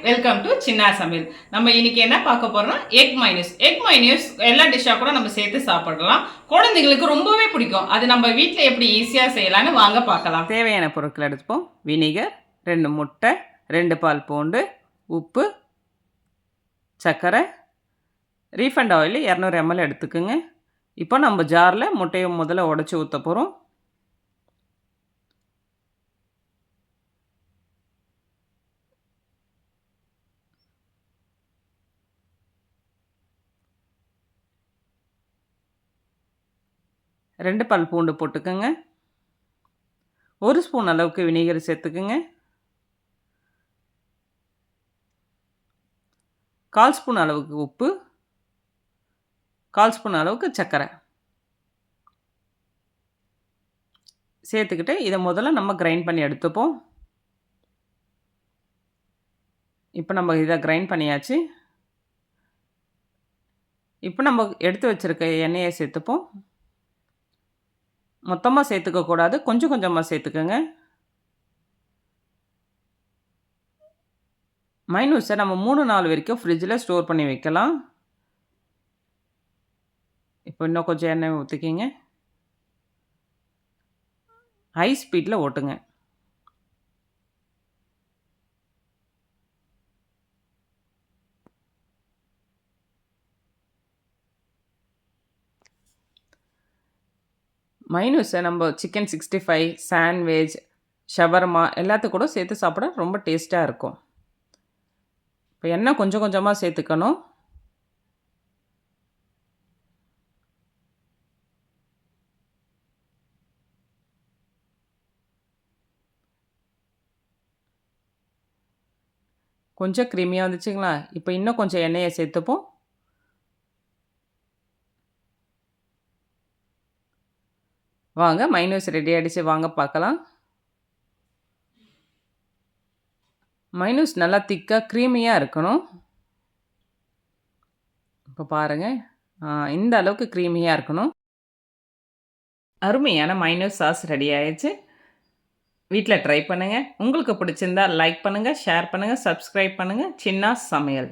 Welcome to சின்னா சமையல். நம்ம இன்னைக்கு என்ன பார்க்க போறோம்னா எக் மைனஸ். எக் மைனஸ் எல்லா டிஷ்ஷாக கூட நம்ம சேர்த்து சாப்பிடலாம். குழந்தைங்களுக்கு ரொம்பவே பிடிக்கும். அது நம்ம வீட்டில் எப்படி ஈஸியாக செய்யலாம்னு வாங்க பார்க்கலாம். தேவையான பொருட்கள் எடுத்துப்போம். வினிகர், 2 முட்டை, 2 பால் பூண்டு, உப்பு, சர்க்கரை, ரீஃபண்ட் ஆயில் 200 ml எடுத்துக்குங்க. இப்போ நம்ம ஜாரில் முட்டையை முதல்ல உடச்சி ஊற்ற போகிறோம். ரெண்டு பால் பூண்டு போட்டுக்கோங்க. 1 ஸ்பூன் அளவுக்கு வினிகர் சேர்த்துக்குங்க. 1/4 ஸ்பூன் அளவுக்கு உப்பு, 1/4 ஸ்பூன் அளவுக்கு சர்க்கரை சேர்த்துக்கிட்டு இதை முதல்ல நம்ம கிரைண்ட் பண்ணி எடுத்துப்போம். இப்போ நம்ம இதை கிரைண்ட் பண்ணியாச்சு. இப்போ நம்ம எடுத்து வச்சுருக்க எண்ணெயை சேர்த்துப்போம். மொத்தமாக சேர்த்துக்கக்கூடாது, கொஞ்சம் கொஞ்சமாக சேர்த்துக்கோங்க. மைனூஸை நம்ம 3 நாள் வரைக்கும் ஃப்ரிட்ஜில் ஸ்டோர் பண்ணி வைக்கலாம். இப்போ இன்னும் கொஞ்சம் எண்ணெய் ஊற்றிக்கிங்க. ஹை ஸ்பீடில் ஓட்டுங்க. மைனூஸை நம்ம சிக்கன் 65, சாண்ட்விச், ஷவர்மா எல்லாத்துக்கும் கூட சேர்த்து சாப்பிட ரொம்ப டேஸ்ட்டாக இருக்கும். இப்போ எண்ணெய் கொஞ்சம் கொஞ்சமாக சேர்த்துக்கணும். கொஞ்சம் க்ரீமியாக வந்துச்சுங்களா? இப்போ இன்னும் கொஞ்சம் எண்ணெயை சேர்த்துப்போம். வாங்க, மைனூஸ் ரெடி ஆகிடுச்சு, வாங்க பார்க்கலாம். மைனூஸ் நல்லா திக்காக க்ரீமியாக இருக்கணும். இப்போ பாருங்கள், இந்த அளவுக்கு க்ரீமியாக இருக்கணும். அருமையான மைனூஸ் சாஸ் ரெடி ஆயிடுச்சு. வீட்டில் ட்ரை பண்ணுங்கள். உங்களுக்கு பிடிச்சிருந்தா லைக் பண்ணுங்கள், ஷேர் பண்ணுங்கள், சப்ஸ்கிரைப் பண்ணுங்கள். சின்னா சமையல்.